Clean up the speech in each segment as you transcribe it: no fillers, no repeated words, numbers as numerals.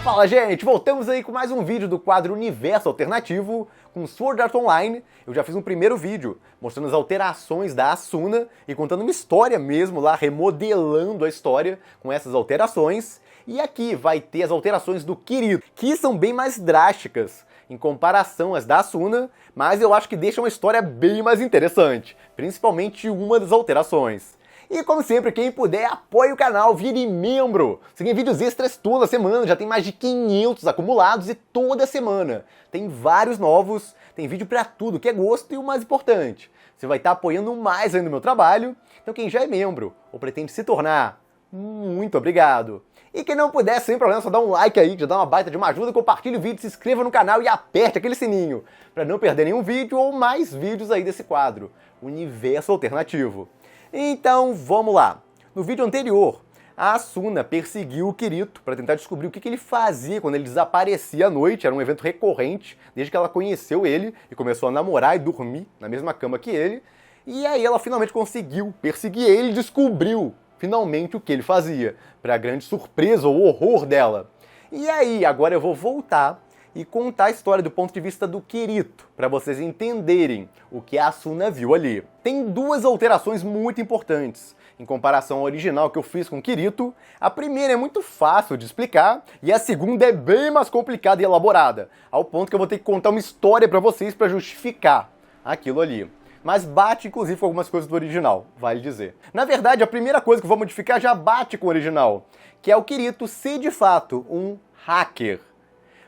Fala, gente! Voltamos aí com mais um vídeo do quadro Universo Alternativo com Sword Art Online. Eu já fiz um primeiro vídeo mostrando as alterações da Asuna e contando uma história mesmo lá, remodelando a história com essas alterações. E aqui vai ter as alterações do Kirito, que são bem mais drásticas em comparação às da Asuna, mas eu acho que deixam uma história bem mais interessante, principalmente uma das alterações. E como sempre, quem puder, apoie o canal, vire membro. Você ganha vídeos extras toda semana, já tem mais de 500 acumulados e toda semana tem vários novos, tem vídeo pra tudo, que é gosto e o mais importante, você vai estar apoiando mais ainda o meu trabalho. Então quem já é membro ou pretende se tornar, muito obrigado. E quem não puder, sem problema, só dá um like aí, que já dá uma baita de uma ajuda, compartilhe o vídeo, se inscreva no canal e aperte aquele sininho, pra não perder nenhum vídeo ou mais vídeos aí desse quadro, Universo Alternativo. Então, vamos lá. No vídeo anterior, a Asuna perseguiu o Kirito para tentar descobrir o que ele fazia quando ele desaparecia à noite. Era um evento recorrente, desde que ela conheceu ele e começou a namorar e dormir na mesma cama que ele. E aí ela finalmente conseguiu perseguir ele e descobriu, finalmente, o que ele fazia, para a grande surpresa ou horror dela. E aí, agora eu vou voltar e contar a história do ponto de vista do Kirito, para vocês entenderem o que a Asuna viu ali. Tem duas alterações muito importantes em comparação ao original que eu fiz com o Kirito. A primeira é muito fácil de explicar e a segunda é bem mais complicada e elaborada, ao ponto que eu vou ter que contar uma história para vocês para justificar aquilo ali. Mas bate, inclusive, com algumas coisas do original, vale dizer. Na verdade, a primeira coisa que eu vou modificar já bate com o original, que é o Kirito ser, de fato, um hacker.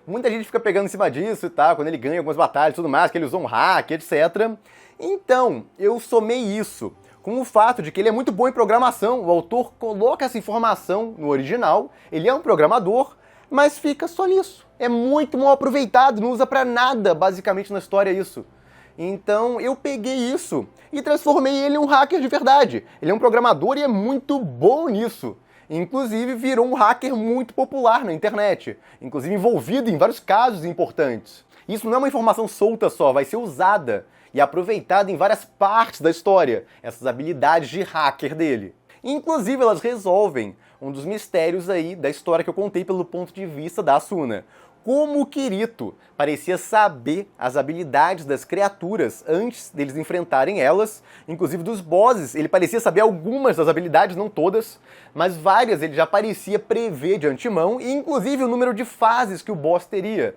Muita gente fica pegando em cima disso e tal, quando ele ganha algumas batalhas e tudo mais, que ele usou um hack, etc. Então, eu somei isso com o fato de que ele é muito bom em programação. O autor coloca essa informação no original, ele é um programador, mas fica só nisso. É muito mal aproveitado, não usa pra nada, basicamente, na história isso. Então, eu peguei isso e transformei ele em um hacker de verdade. Ele é um programador e é muito bom nisso. Inclusive, virou um hacker muito popular na internet, inclusive envolvido em vários casos importantes. Isso não é uma informação solta só, vai ser usada e aproveitada em várias partes da história, essas habilidades de hacker dele. Inclusive, elas resolvem um dos mistérios aí da história que eu contei pelo ponto de vista da Asuna. Como o Kirito parecia saber as habilidades das criaturas antes deles enfrentarem elas, inclusive dos bosses, ele parecia saber algumas das habilidades, não todas, mas várias ele já parecia prever de antemão, e inclusive o número de fases que o boss teria.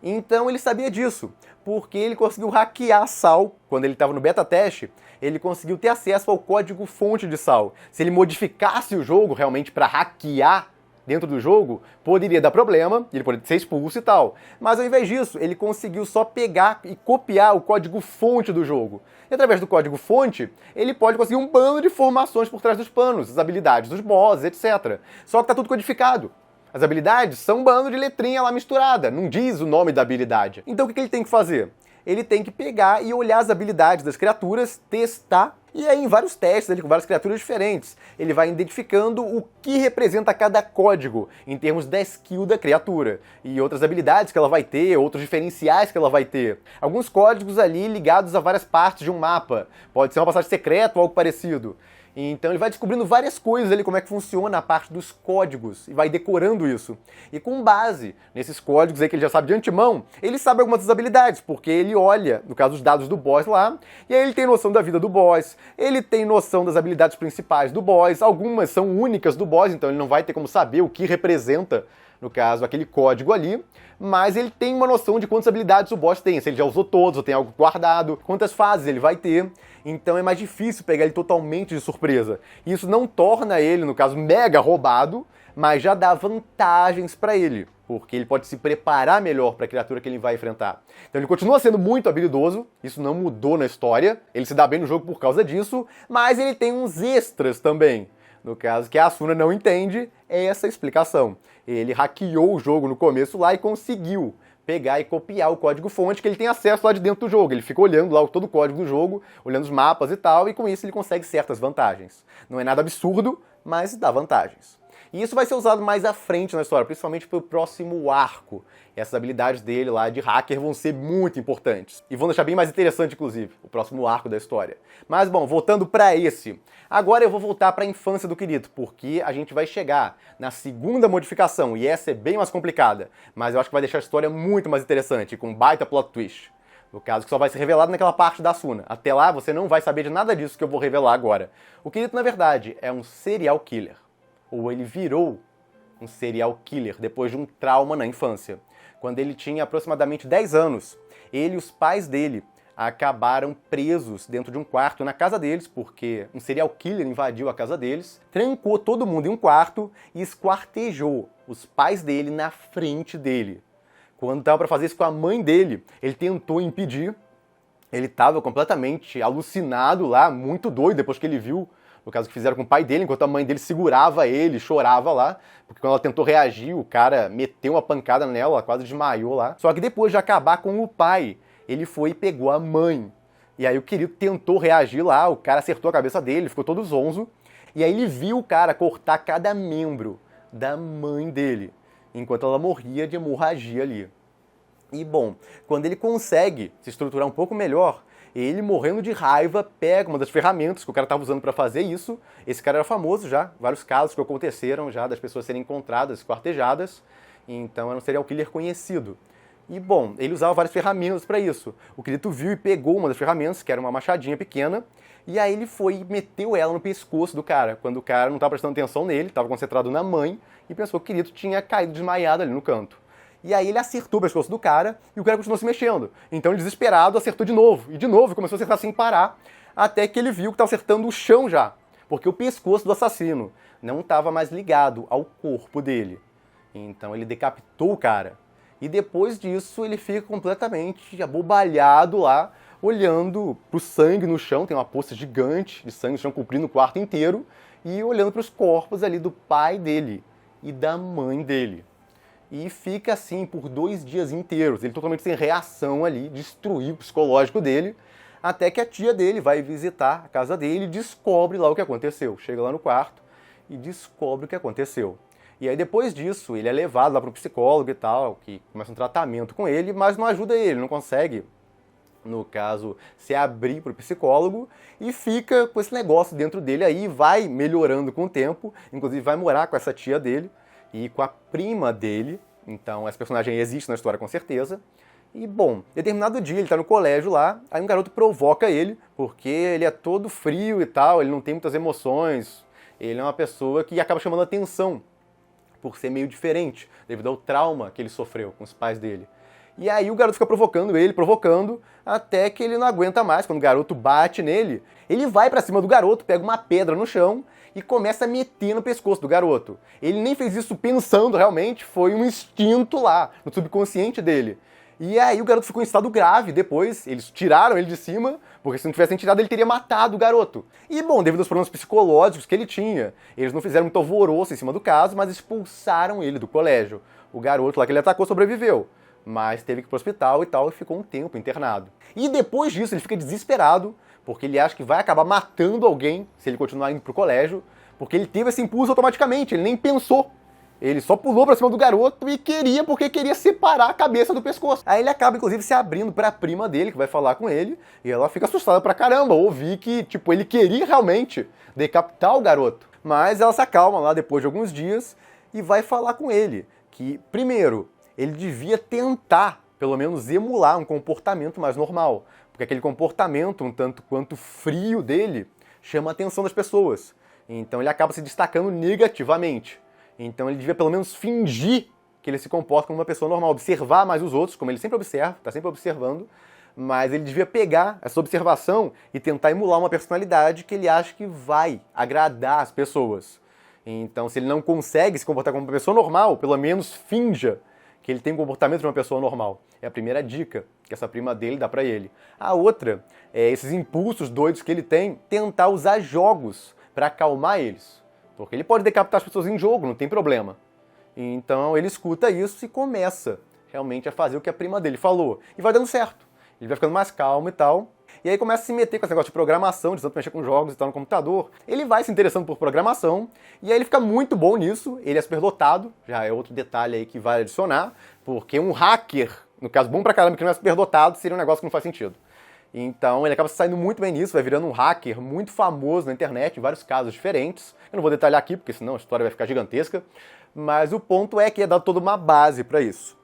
Então ele sabia disso, porque ele conseguiu hackear Sal. Quando ele estava no beta teste, ele conseguiu ter acesso ao código-fonte de Sal. Se ele modificasse o jogo realmente para hackear dentro do jogo, poderia dar problema, ele poderia ser expulso e tal. Mas ao invés disso, ele conseguiu só pegar e copiar o código-fonte do jogo. E através do código-fonte, ele pode conseguir um bando de informações por trás dos panos, as habilidades dos bosses, etc. Só que tá tudo codificado. As habilidades são um bando de letrinha lá misturada, não diz o nome da habilidade. Então o que ele tem que fazer? Ele tem que pegar e olhar as habilidades das criaturas, testar, e aí em vários testes, com várias criaturas diferentes, ele vai identificando o que representa cada código em termos da skill da criatura, e outras habilidades que ela vai ter, outros diferenciais que ela vai ter. Alguns códigos ali ligados a várias partes de um mapa, pode ser uma passagem secreta ou algo parecido. Então ele vai descobrindo várias coisas ali, como é que funciona a parte dos códigos, e vai decorando isso. E com base nesses códigos aí que ele já sabe de antemão, ele sabe algumas das habilidades, porque ele olha, no caso, os dados do boss lá, e aí ele tem noção da vida do boss, ele tem noção das habilidades principais do boss, algumas são únicas do boss, então ele não vai ter como saber o que representa, no caso, aquele código ali, mas ele tem uma noção de quantas habilidades o boss tem, se ele já usou todos, ou tem algo guardado, quantas fases ele vai ter, então é mais difícil pegar ele totalmente de surpresa. Isso não torna ele, no caso, mega roubado, mas já dá vantagens para ele, porque ele pode se preparar melhor para a criatura que ele vai enfrentar. Então ele continua sendo muito habilidoso, isso não mudou na história, ele se dá bem no jogo por causa disso, mas ele tem uns extras também. No caso, que a Asuna não entende, é essa explicação. Ele hackeou o jogo no começo lá e conseguiu pegar e copiar o código-fonte que ele tem acesso lá de dentro do jogo. Ele fica olhando lá todo o código do jogo, olhando os mapas e tal, e com isso ele consegue certas vantagens. Não é nada absurdo, mas dá vantagens. E isso vai ser usado mais à frente na história, principalmente pro próximo arco. Essas habilidades dele lá de hacker vão ser muito importantes. E vão deixar bem mais interessante, inclusive, o próximo arco da história. Mas, bom, voltando pra esse. Agora eu vou voltar pra infância do Kirito, porque a gente vai chegar na segunda modificação, e essa é bem mais complicada. Mas eu acho que vai deixar a história muito mais interessante, com um baita plot twist. No caso, que só vai ser revelado naquela parte da Asuna. Até lá, você não vai saber de nada disso que eu vou revelar agora. O Kirito, na verdade, é um serial killer. Ou ele virou um serial killer depois de um trauma na infância. Quando ele tinha aproximadamente 10 anos, ele e os pais dele acabaram presos dentro de um quarto na casa deles, porque um serial killer invadiu a casa deles, trancou todo mundo em um quarto e esquartejou os pais dele na frente dele. Quando estava para fazer isso com a mãe dele, ele tentou impedir. Ele estava completamente alucinado lá, muito doido, depois que ele viu, no caso que fizeram com o pai dele, enquanto a mãe dele segurava ele, chorava lá, porque quando ela tentou reagir, o cara meteu uma pancada nela, ela quase desmaiou lá. Só que depois de acabar com o pai, ele foi e pegou a mãe. E aí o Kirito tentou reagir lá, o cara acertou a cabeça dele, ficou todo zonzo. E aí ele viu o cara cortar cada membro da mãe dele, enquanto ela morria de hemorragia ali. E bom, quando ele consegue se estruturar um pouco melhor, ele, morrendo de raiva, pega uma das ferramentas que o cara estava usando para fazer isso. Esse cara era famoso já, vários casos que aconteceram já das pessoas serem encontradas, esquartejadas, então era um serial killer conhecido. E bom, ele usava várias ferramentas para isso. O Kirito viu e pegou uma das ferramentas, que era uma machadinha pequena, e aí ele foi e meteu ela no pescoço do cara, quando o cara não estava prestando atenção nele, estava concentrado na mãe, e pensou que o Kirito tinha caído desmaiado ali no canto. E aí ele acertou o pescoço do cara, e o cara continuou se mexendo. Então ele, desesperado, acertou de novo, e começou a acertar sem parar, até que ele viu que estava acertando o chão já, porque o pescoço do assassino não estava mais ligado ao corpo dele. Então ele decapitou o cara. E depois disso ele fica completamente abobalhado lá, olhando pro sangue no chão, tem uma poça gigante de sangue no chão cobrindo o quarto inteiro, e olhando para os corpos ali do pai dele e da mãe dele. E fica assim por 2 dias inteiros, ele totalmente sem reação ali, destruiu o psicológico dele, até que a tia dele vai visitar a casa dele e descobre lá o que aconteceu. Chega lá no quarto e descobre o que aconteceu. E aí depois disso, ele é levado lá para o psicólogo e tal, que começa um tratamento com ele, mas não ajuda ele, não consegue, no caso, se abrir para o psicólogo, e fica com esse negócio dentro dele aí, vai melhorando com o tempo, inclusive vai morar com essa tia dele e com a prima dele, então essa personagem existe na história com certeza. E bom, determinado dia ele tá no colégio lá, aí um garoto provoca ele, porque ele é todo frio e tal, ele não tem muitas emoções, ele é uma pessoa que acaba chamando atenção por ser meio diferente, devido ao trauma que ele sofreu com os pais dele. E aí o garoto fica provocando ele, até que ele não aguenta mais. Quando o garoto bate nele, ele vai pra cima do garoto, pega uma pedra no chão e começa a meter no pescoço do garoto. Ele nem fez isso pensando realmente, foi um instinto lá, no subconsciente dele. E aí o garoto ficou em estado grave depois, eles tiraram ele de cima, porque se não tivessem tirado ele teria matado o garoto. E bom, devido aos problemas psicológicos que ele tinha, eles não fizeram muito alvoroço em cima do caso, mas expulsaram ele do colégio. O garoto lá que ele atacou sobreviveu, mas teve que ir pro hospital e tal, e ficou um tempo internado. E depois disso ele fica desesperado, porque ele acha que vai acabar matando alguém se ele continuar indo pro colégio, porque ele teve esse impulso automaticamente, ele nem pensou. Ele só pulou pra cima do garoto e porque queria separar a cabeça do pescoço. Aí ele acaba, inclusive, se abrindo pra prima dele, que vai falar com ele, e ela fica assustada pra caramba, ouvir que, tipo, ele queria realmente decapitar o garoto. Mas ela se acalma lá depois de alguns dias e vai falar com ele que, primeiro, ele devia tentar, pelo menos, emular um comportamento mais normal, porque aquele comportamento, um tanto quanto frio dele, chama a atenção das pessoas. Então ele acaba se destacando negativamente. Então ele devia pelo menos fingir que ele se comporta como uma pessoa normal, observar mais os outros, como ele sempre observa, está sempre observando, mas ele devia pegar essa observação e tentar emular uma personalidade que ele acha que vai agradar as pessoas. Então, se ele não consegue se comportar como uma pessoa normal, pelo menos finja que ele tem o comportamento de uma pessoa normal. É a primeira dica que essa prima dele dá pra ele. A outra é esses impulsos doidos que ele tem, tentar usar jogos para acalmar eles. Porque ele pode decapitar as pessoas em jogo, não tem problema. Então ele escuta isso e começa realmente a fazer o que a prima dele falou. E vai dando certo. Ele vai ficando mais calmo e tal. E aí começa a se meter com esse negócio de programação, de tanto mexer com jogos e tal no computador. Ele vai se interessando por programação, e aí ele fica muito bom nisso, ele é superdotado, já é outro detalhe aí que vai adicionar, porque um hacker, no caso bom pra caramba, que não é superdotado, seria um negócio que não faz sentido. Então ele acaba saindo muito bem nisso, vai virando um hacker muito famoso na internet, em vários casos diferentes. Eu não vou detalhar aqui, porque senão a história vai ficar gigantesca. Mas o ponto é que é dado toda uma base para isso.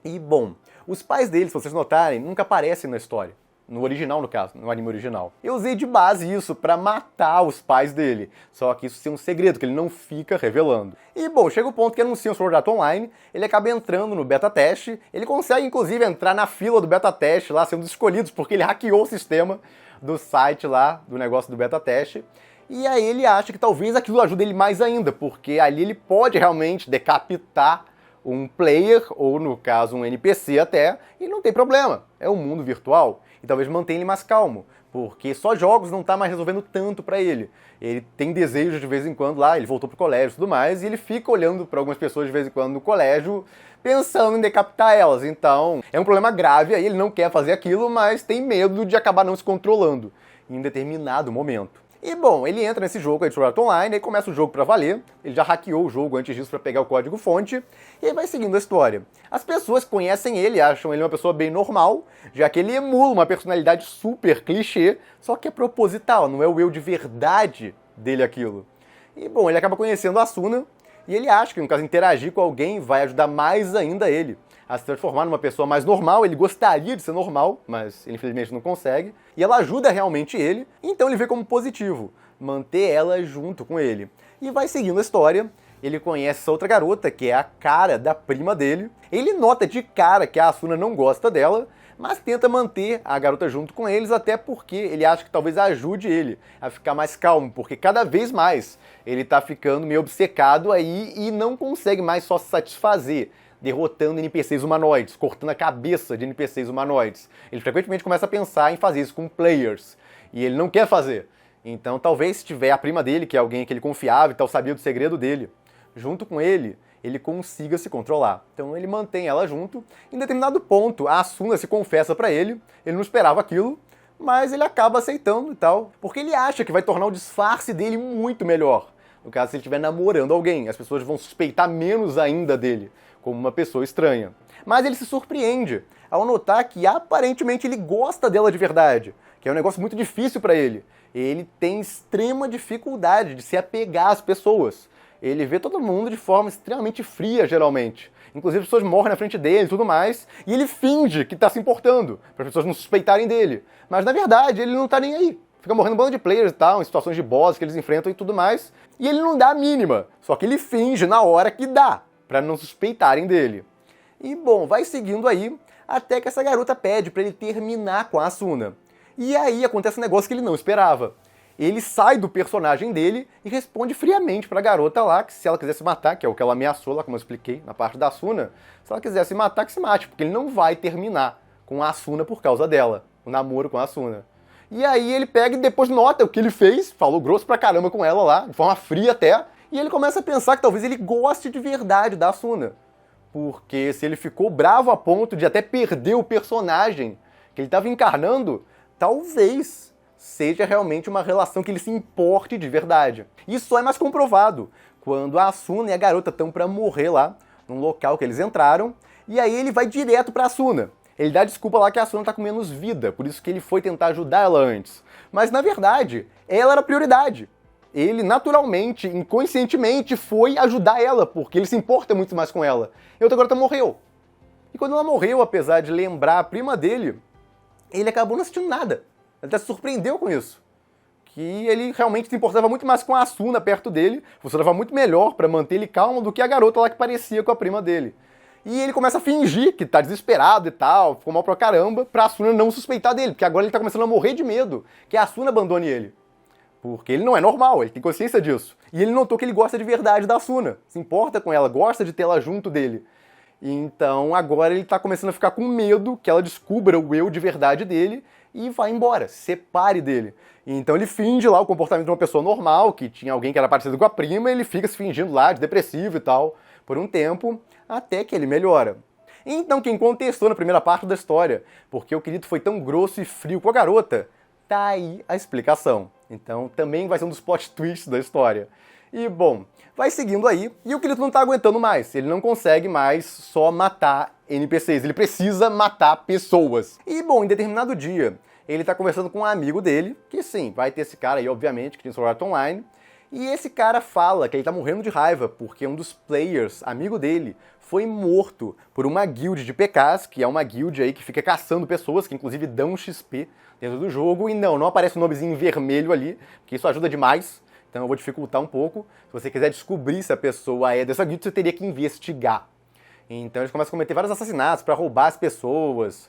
E, bom, os pais dele, se vocês notarem, nunca aparecem na história. No original, no caso, no anime original. Eu usei de base isso pra matar os pais dele. Só que isso é um segredo que ele não fica revelando. E, bom, chega o ponto que anuncia o Sword Art Online, ele acaba entrando no beta teste, ele consegue, inclusive, entrar na fila do beta teste lá, sendo um dos escolhidos, porque ele hackeou o sistema do site lá, do negócio do beta teste. E aí ele acha que talvez aquilo ajude ele mais ainda, porque ali ele pode realmente decapitar um player, ou no caso um NPC até, e não tem problema, é um mundo virtual. E talvez mantenha ele mais calmo, porque só jogos não tá mais resolvendo tanto pra ele. Ele tem desejos de vez em quando lá, ele voltou pro colégio e tudo mais, e ele fica olhando pra algumas pessoas de vez em quando no colégio, pensando em decapitar elas. Então, é um problema grave aí, ele não quer fazer aquilo, mas tem medo de acabar não se controlando em um determinado momento. E bom, ele entra nesse jogo aí de Sword Art Online, aí começa o jogo pra valer, ele já hackeou o jogo antes disso pra pegar o código-fonte, e aí vai seguindo a história. As pessoas que conhecem ele acham ele uma pessoa bem normal, já que ele emula uma personalidade super clichê, só que é proposital, não é o eu de verdade dele aquilo. E bom, ele acaba conhecendo a Asuna, e ele acha que no caso interagir com alguém vai ajudar mais ainda ele a se transformar numa pessoa mais normal. Ele gostaria de ser normal, mas ele infelizmente não consegue. E ela ajuda realmente ele, então ele vê como positivo manter ela junto com ele. E vai seguindo a história, ele conhece essa outra garota, que é a cara da prima dele. Ele nota de cara que a Asuna não gosta dela, mas tenta manter a garota junto com eles, até porque ele acha que talvez ajude ele a ficar mais calmo, porque cada vez mais ele tá ficando meio obcecado aí e não consegue mais só se satisfazer derrotando NPCs humanoides, cortando a cabeça de NPCs humanoides. Ele frequentemente começa a pensar em fazer isso com players, e ele não quer fazer. Então talvez se tiver a prima dele, que é alguém que ele confiava e tal, sabia do segredo dele, junto com ele, ele consiga se controlar. Então ele mantém ela junto. Em determinado ponto, a Asuna se confessa pra ele não esperava aquilo, mas ele acaba aceitando e tal, porque ele acha que vai tornar o disfarce dele muito melhor. No caso, se ele estiver namorando alguém, as pessoas vão suspeitar menos ainda dele, como uma pessoa estranha. Mas ele se surpreende ao notar que aparentemente ele gosta dela de verdade, que é um negócio muito difícil pra ele. Ele tem extrema dificuldade de se apegar às pessoas. Ele vê todo mundo de forma extremamente fria, geralmente. Inclusive as pessoas morrem na frente dele e tudo mais, e ele finge que tá se importando, para as pessoas não suspeitarem dele. Mas na verdade ele não tá nem aí. Fica morrendo um bando de players e tal, em situações de boss que eles enfrentam e tudo mais, e ele não dá a mínima. Só que ele finge na hora que dá, para não suspeitarem dele. E bom, vai seguindo aí, até que essa garota pede para ele terminar com a Asuna. E aí acontece um negócio que ele não esperava. Ele sai do personagem dele e responde friamente pra garota lá que se ela quiser se matar, que é o que ela ameaçou lá, como eu expliquei na parte da Asuna, se ela quiser se matar, que se mate, porque ele não vai terminar com a Asuna por causa dela, o namoro com a Asuna. E aí ele pega e depois nota o que ele fez, falou grosso pra caramba com ela lá, de forma fria até, e ele começa a pensar que talvez ele goste de verdade da Asuna. Porque se ele ficou bravo a ponto de até perder o personagem que ele estava encarnando, talvez seja realmente uma relação que ele se importe de verdade. Isso só é mais comprovado quando a Asuna e a garota estão pra morrer lá, num local que eles entraram, e aí ele vai direto pra Asuna. Ele dá desculpa lá que a Asuna tá com menos vida, por isso que ele foi tentar ajudar ela antes. Mas na verdade, ela era a prioridade. Ele naturalmente, inconscientemente, foi ajudar ela, porque ele se importa muito mais com ela. E a outra garota morreu. E quando ela morreu, apesar de lembrar a prima dele, ele acabou não assistindo nada. Ele até se surpreendeu com isso. Que ele realmente se importava muito mais com a Asuna perto dele, funcionava muito melhor pra manter ele calmo do que a garota lá que parecia com a prima dele. E ele começa a fingir que tá desesperado e tal, ficou mal pra caramba, pra Asuna não suspeitar dele, porque agora ele tá começando a morrer de medo que a Asuna abandone ele. Porque ele não é normal, ele tem consciência disso. E ele notou que ele gosta de verdade da Asuna, se importa com ela, gosta de tê-la junto dele. Então agora ele tá começando a ficar com medo que ela descubra o eu de verdade dele e vai embora, se separe dele. Então ele finge lá o comportamento de uma pessoa normal, que tinha alguém que era parecido com a prima, e ele fica se fingindo lá de depressivo e tal, por um tempo, até que ele melhora. Então quem contestou na primeira parte da história, porque o Kirito foi tão grosso e frio com a garota, tá aí a explicação. Então também vai ser um dos plot twists da história. E bom, vai seguindo aí, e o Kirito não tá aguentando mais, ele não consegue mais só matar NPCs, ele precisa matar pessoas. E bom, em determinado dia, ele tá conversando com um amigo dele, que sim, vai ter esse cara aí, obviamente, que tem Sword Art Online, e esse cara fala que ele tá morrendo de raiva, porque um dos players, amigo dele, foi morto por uma guild de PKs, que é uma guild aí que fica caçando pessoas, que inclusive dão XP dentro do jogo, e não aparece o nomezinho vermelho ali, que isso ajuda demais. Então eu vou dificultar um pouco. Se você quiser descobrir se a pessoa é dessa guild, você teria que investigar. Então eles começam a cometer vários assassinatos para roubar as pessoas,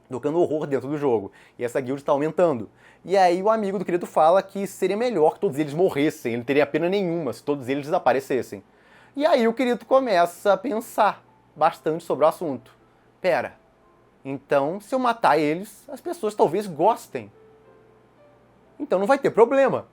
tocando horror dentro do jogo. E essa guild está aumentando. E aí o amigo do Kirito fala que seria melhor que todos eles morressem, ele não teria pena nenhuma se todos eles desaparecessem. E aí o Kirito começa a pensar bastante sobre o assunto. Pera, então se eu matar eles, as pessoas talvez gostem. Então não vai ter problema.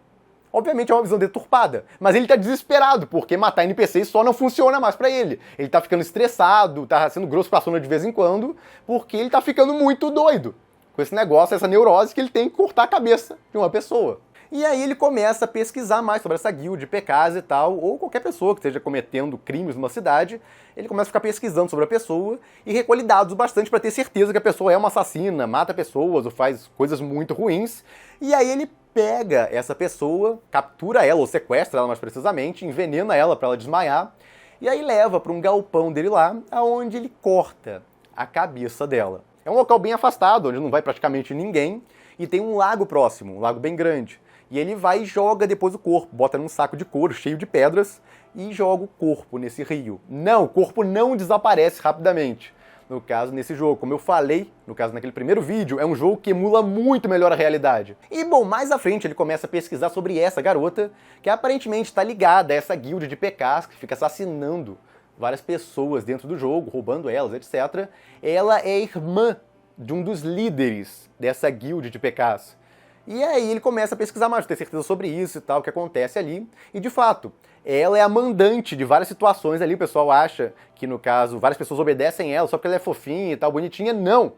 Obviamente é uma visão deturpada, mas ele tá desesperado, porque matar NPCs só não funciona mais pra ele. Ele tá ficando estressado, tá sendo grosso com a Suna de vez em quando, porque ele tá ficando muito doido com esse negócio, essa neurose que ele tem que cortar a cabeça de uma pessoa. E aí ele começa a pesquisar mais sobre essa guild de PKs e tal, ou qualquer pessoa que esteja cometendo crimes numa cidade, ele começa a ficar pesquisando sobre a pessoa e recolhe dados bastante para ter certeza que a pessoa é uma assassina, mata pessoas ou faz coisas muito ruins. E aí ele pega essa pessoa, captura ela ou sequestra ela mais precisamente, envenena ela para ela desmaiar, e aí leva para um galpão dele lá, aonde ele corta a cabeça dela. É um local bem afastado, onde não vai praticamente ninguém, e tem um lago próximo, um lago bem grande. E ele vai e joga depois o corpo, bota num saco de couro cheio de pedras e joga o corpo nesse rio. Não, o corpo não desaparece rapidamente. No caso, nesse jogo, como eu falei, no caso naquele primeiro vídeo, é um jogo que emula muito melhor a realidade. E bom, mais à frente ele começa a pesquisar sobre essa garota, que aparentemente está ligada a essa guilda de PKs, que fica assassinando várias pessoas dentro do jogo, roubando elas, etc. Ela é irmã de um dos líderes dessa guilda de PKs. E aí ele começa a pesquisar mais, ter certeza sobre isso e tal, o que acontece ali. E de fato, ela é a mandante de várias situações ali. O pessoal acha que, no caso, várias pessoas obedecem ela só porque ela é fofinha e tal, bonitinha. Não!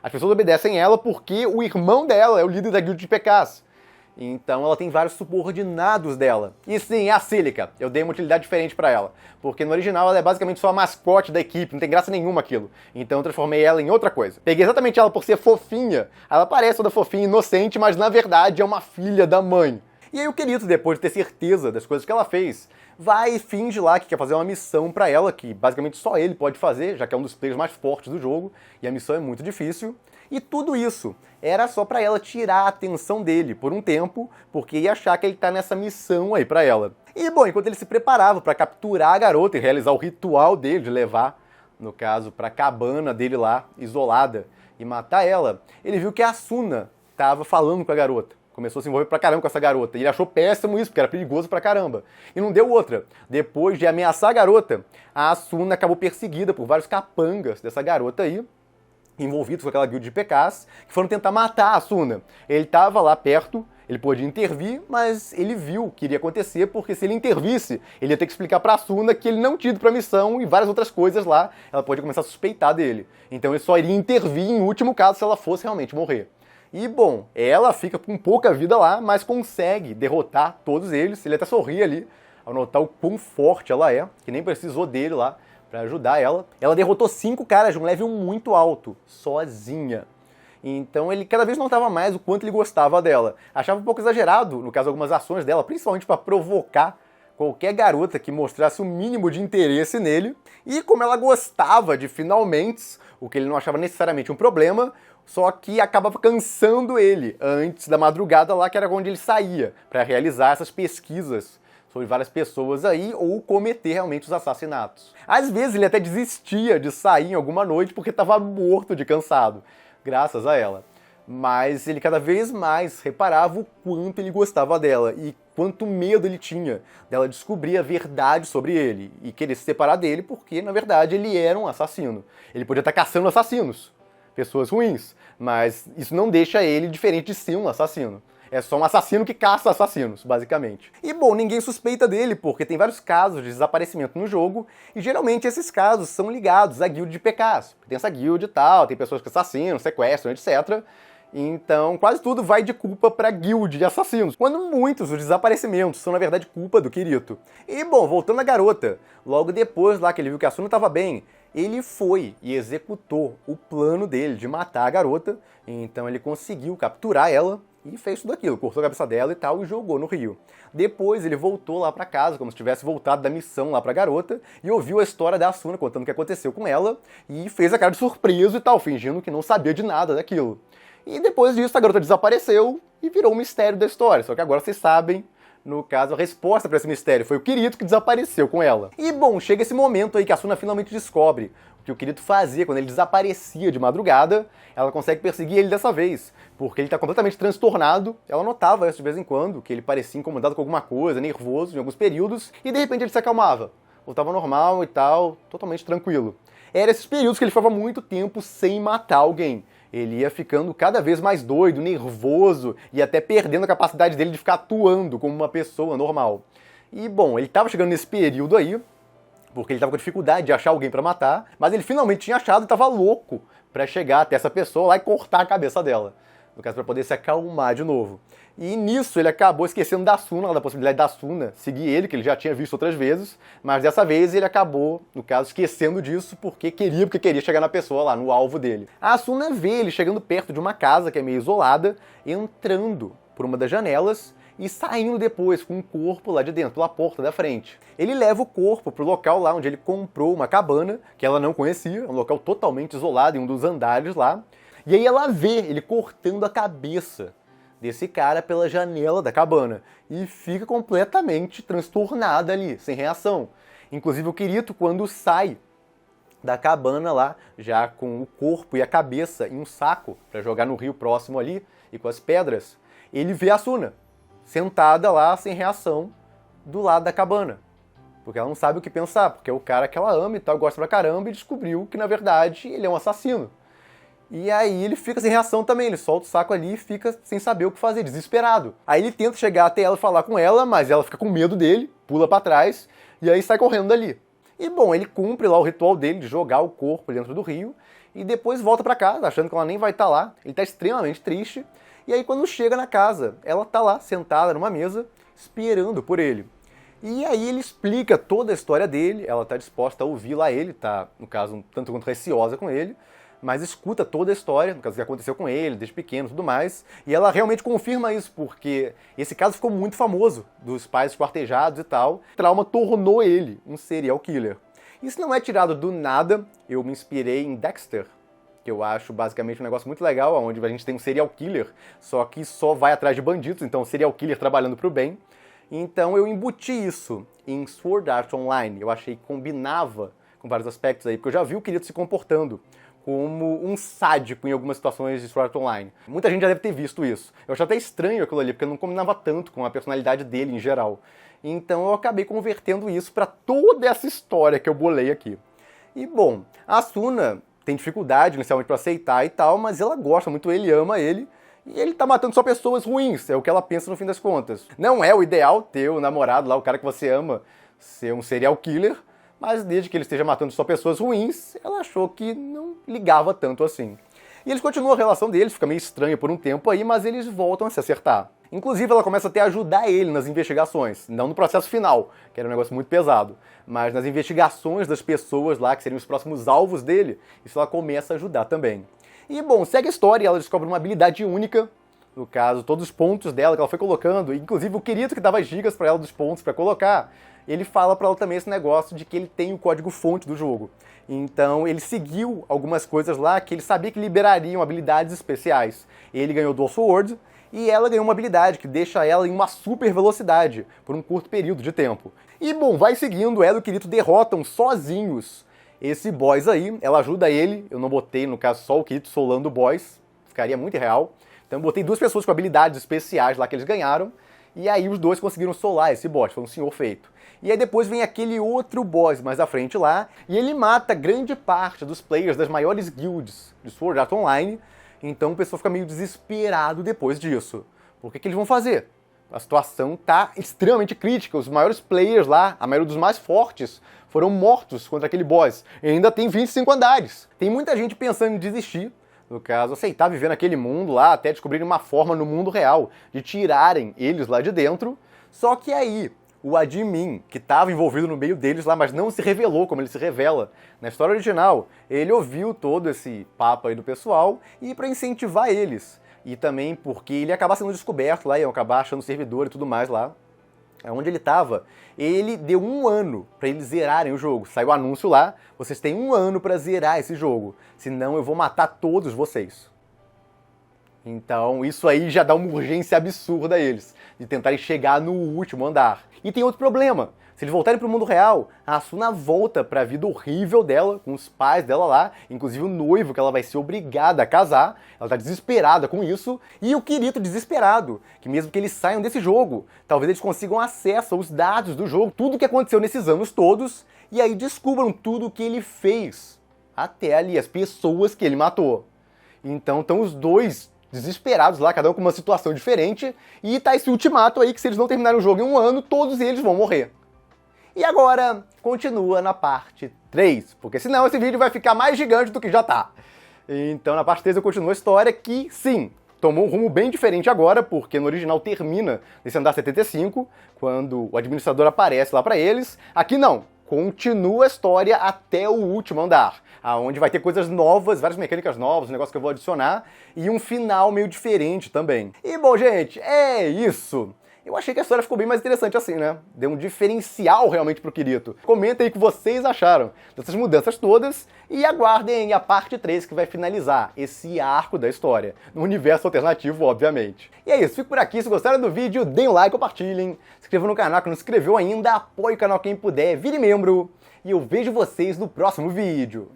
As pessoas obedecem ela porque o irmão dela é o líder da guilda de PKs. Então ela tem vários subordinados dela. E sim, é a Cílica. Eu dei uma utilidade diferente pra ela. Porque no original ela é basicamente só a mascote da equipe, não tem graça nenhuma aquilo. Então eu transformei ela em outra coisa. Peguei exatamente ela por ser fofinha. Ela parece toda fofinha, inocente, mas na verdade é uma filha da mãe. E aí o Kirito, depois de ter certeza das coisas que ela fez, vai e finge lá que quer fazer uma missão pra ela, que basicamente só ele pode fazer, já que é um dos players mais fortes do jogo, e a missão é muito difícil. E tudo isso era só pra ela tirar a atenção dele por um tempo, porque ia achar que ele tá nessa missão aí pra ela. E bom, enquanto ele se preparava pra capturar a garota e realizar o ritual dele de levar, no caso, pra cabana dele lá, isolada, e matar ela, ele viu que a Asuna tava falando com a garota. Começou a se envolver pra caramba com essa garota. E ele achou péssimo isso, porque era perigoso pra caramba. E não deu outra. Depois de ameaçar a garota, a Asuna acabou perseguida por vários capangas dessa garota aí, envolvidos com aquela guilda de PKs, que foram tentar matar a Asuna. Ele estava lá perto, ele podia intervir, mas ele viu o que iria acontecer, porque se ele intervisse, ele ia ter que explicar pra Asuna que ele não tinha ido pra missão e várias outras coisas lá, ela podia começar a suspeitar dele. Então ele só iria intervir em último caso se ela fosse realmente morrer. E bom, ela fica com pouca vida lá, mas consegue derrotar todos eles. Ele até sorri ali, ao notar o quão forte ela é, que nem precisou dele lá pra ajudar ela. Ela derrotou 5 caras de um level muito alto, sozinha. Então ele cada vez notava mais o quanto ele gostava dela. Achava um pouco exagerado, no caso, algumas ações dela, principalmente para provocar qualquer garota que mostrasse o mínimo de interesse nele. E como ela gostava de finalmente, o que ele não achava necessariamente um problema, só que acabava cansando ele antes da madrugada lá, que era onde ele saía, para realizar essas pesquisas sobre várias pessoas aí, ou cometer realmente os assassinatos. Às vezes ele até desistia de sair em alguma noite porque estava morto de cansado, graças a ela. Mas ele cada vez mais reparava o quanto ele gostava dela e quanto medo ele tinha dela descobrir a verdade sobre ele e querer se separar dele porque, na verdade, ele era um assassino. Ele podia estar caçando assassinos, pessoas ruins, mas isso não deixa ele diferente de ser um assassino. É só um assassino que caça assassinos, basicamente. E bom, ninguém suspeita dele, porque tem vários casos de desaparecimento no jogo, e geralmente esses casos ssão ligados à guilda de PKs. Tem essa guilda e tal, tem pessoas que assassinam, sequestram, etc. Então, quase tudo vai de culpa pra guild de assassinos, quando muitos dos desaparecimentos são, na verdade, culpa do Kirito. E, bom, voltando à garota, logo depois lá que ele viu que a Asuna estava bem, ele foi e executou o plano dele de matar a garota, então ele conseguiu capturar ela e fez tudo aquilo, cortou a cabeça dela e tal e jogou no rio. Depois ele voltou lá pra casa, como se tivesse voltado da missão lá pra garota, e ouviu a história da Asuna contando o que aconteceu com ela, e fez a cara de surpreso e tal, fingindo que não sabia de nada daquilo. E depois disso a garota desapareceu e virou um mistério da história. Só que agora vocês sabem, no caso, a resposta para esse mistério foi o Kirito que desapareceu com ela. E bom, chega esse momento aí que a Asuna finalmente descobre o que o Kirito fazia quando ele desaparecia de madrugada. Ela consegue perseguir ele dessa vez, porque ele tá completamente transtornado. Ela notava isso de vez em quando, que ele parecia incomodado com alguma coisa, nervoso em alguns períodos, e de repente ele se acalmava. Voltava normal e tal, totalmente tranquilo. Era esses períodos que ele ficava muito tempo sem matar alguém. Ele ia ficando cada vez mais doido, nervoso e até perdendo a capacidade dele de ficar atuando como uma pessoa normal. E bom, ele estava chegando nesse período aí, porque ele estava com dificuldade de achar alguém para matar, mas ele finalmente tinha achado e estava louco para chegar até essa pessoa lá e cortar a cabeça dela. No caso, para poder se acalmar de novo. E nisso ele acabou esquecendo da Asuna, da possibilidade da Asuna seguir ele, que ele já tinha visto outras vezes, mas dessa vez ele acabou, no caso, esquecendo disso porque queria chegar na pessoa lá, no alvo dele. A Asuna vê ele chegando perto de uma casa que é meio isolada, entrando por uma das janelas e saindo depois com um corpo lá de dentro, pela porta da frente. Ele leva o corpo pro local lá onde ele comprou uma cabana, que ela não conhecia, um local totalmente isolado em um dos andares lá, e aí ela vê ele cortando a cabeça desse cara pela janela da cabana e fica completamente transtornada ali, sem reação. Inclusive o Kirito, quando sai da cabana lá, já com o corpo e a cabeça em um saco para jogar no rio próximo ali e com as pedras, ele vê a Asuna sentada lá sem reação do lado da cabana. Porque ela não sabe o que pensar, porque é o cara que ela ama e tal, gosta pra caramba e descobriu que na verdade ele é um assassino. E aí ele fica sem reação também, ele solta o saco ali e fica sem saber o que fazer, desesperado. Aí ele tenta chegar até ela e falar com ela, mas ela fica com medo dele, pula pra trás e aí sai correndo dali. E bom, ele cumpre lá o ritual dele de jogar o corpo dentro do rio e depois volta pra casa, achando que ela nem vai estar lá. Ele tá extremamente triste. E aí quando chega na casa, ela tá lá sentada numa mesa, esperando por ele. E aí ele explica toda a história dele, ela tá disposta a ouvir lá ele, tá, no caso, um tanto quanto receosa com ele, mas escuta toda a história, no caso, o que aconteceu com ele, desde pequeno e tudo mais, e ela realmente confirma isso, porque esse caso ficou muito famoso, dos pais esquartejados e tal. O trauma tornou ele um serial killer. Isso não é tirado do nada, eu me inspirei em Dexter, que eu acho basicamente um negócio muito legal, onde a gente tem um serial killer, só que só vai atrás de bandidos, então um serial killer trabalhando pro bem. Então eu embuti isso em Sword Art Online, eu achei que combinava com vários aspectos aí, porque eu já vi o Kirito se comportando como um sádico em algumas situações de Sword Art Online. Muita gente já deve ter visto isso. Eu achei até estranho aquilo ali, porque não combinava tanto com a personalidade dele em geral. Então eu acabei convertendo isso para toda essa história que eu bolei aqui. E bom, a Asuna tem dificuldade inicialmente para aceitar e tal, mas ela gosta muito dele, ama ele, e ele tá matando só pessoas ruins, é o que ela pensa no fim das contas. Não é o ideal ter o namorado lá, o cara que você ama, ser um serial killer, mas desde que ele esteja matando só pessoas ruins, ela achou que não ligava tanto assim. E eles continuam a relação deles, fica meio estranha por um tempo aí, mas eles voltam a se acertar. Inclusive ela começa até a ajudar ele nas investigações, não no processo final, que era um negócio muito pesado, mas nas investigações das pessoas lá, que seriam os próximos alvos dele, isso ela começa a ajudar também. E bom, segue a história e ela descobre uma habilidade única, no caso, todos os pontos dela que ela foi colocando, inclusive o Kirito que dava as dicas pra ela dos pontos pra colocar, ele fala pra ela também esse negócio de que ele tem o código-fonte do jogo. Então ele seguiu algumas coisas lá que ele sabia que liberariam habilidades especiais. Ele ganhou Dual Sword e ela ganhou uma habilidade que deixa ela em uma super velocidade por um curto período de tempo. E bom, vai seguindo, ela e o Kirito derrotam sozinhos esse boss aí, ela ajuda ele, eu não botei, no caso, só o Kirito solando o boss, ficaria muito irreal. Então eu botei duas pessoas com habilidades especiais lá que eles ganharam, e aí os dois conseguiram solar esse boss, foi um senhor feito. E aí depois vem aquele outro boss mais à frente lá, e ele mata grande parte dos players das maiores guilds de Sword Art Online, então o pessoal fica meio desesperado depois disso. O que eles vão fazer? A situação tá extremamente crítica, os maiores players lá, a maioria dos mais fortes, foram mortos contra aquele boss. E ainda tem 25 andares. Tem muita gente pensando em desistir, no caso, aceitar viver naquele mundo lá, até descobrirem uma forma no mundo real de tirarem eles lá de dentro. Só que aí, o admin, que estava envolvido no meio deles lá, mas não se revelou como ele se revela na história original, ele ouviu todo esse papo aí do pessoal e para incentivar eles. E também porque ele ia acabar sendo descoberto lá, iam acabar achando servidor e tudo mais lá, onde ele estava, ele deu 1 ano para eles zerarem o jogo. Saiu o anúncio lá, vocês têm 1 ano para zerar esse jogo, senão eu vou matar todos vocês. Então isso aí já dá uma urgência absurda a eles, de tentarem chegar no último andar. E tem outro problema. Se eles voltarem pro mundo real, a Asuna volta pra vida horrível dela, com os pais dela lá, inclusive o noivo que ela vai ser obrigada a casar. Ela tá desesperada com isso. E o Kirito desesperado, que mesmo que eles saiam desse jogo, talvez eles consigam acesso aos dados do jogo, tudo o que aconteceu nesses anos todos, e aí descubram tudo o que ele fez. Até ali, as pessoas que ele matou. Então estão os dois desesperados lá, cada um com uma situação diferente, e tá esse ultimato aí que se eles não terminarem o jogo em 1 ano, todos eles vão morrer. E agora, continua na parte 3, porque senão esse vídeo vai ficar mais gigante do que já tá. Então na parte 3 eu continuo a história que, sim, tomou um rumo bem diferente agora, porque no original termina nesse andar 75, quando o administrador aparece lá pra eles. Aqui não, continua a história até o último andar, aonde vai ter coisas novas, várias mecânicas novas, um negócio que eu vou adicionar, e um final meio diferente também. E bom, gente, é isso! Eu achei que a história ficou bem mais interessante assim, né? Deu um diferencial realmente pro Kirito. Comentem aí o que vocês acharam dessas mudanças todas e aguardem a parte 3 que vai finalizar esse arco da história, no universo alternativo, obviamente. E é isso, fico por aqui. Se gostaram do vídeo, deem um like, compartilhem, se inscrevam no canal que não se inscreveu ainda, apoie o canal quem puder, vire membro e eu vejo vocês no próximo vídeo.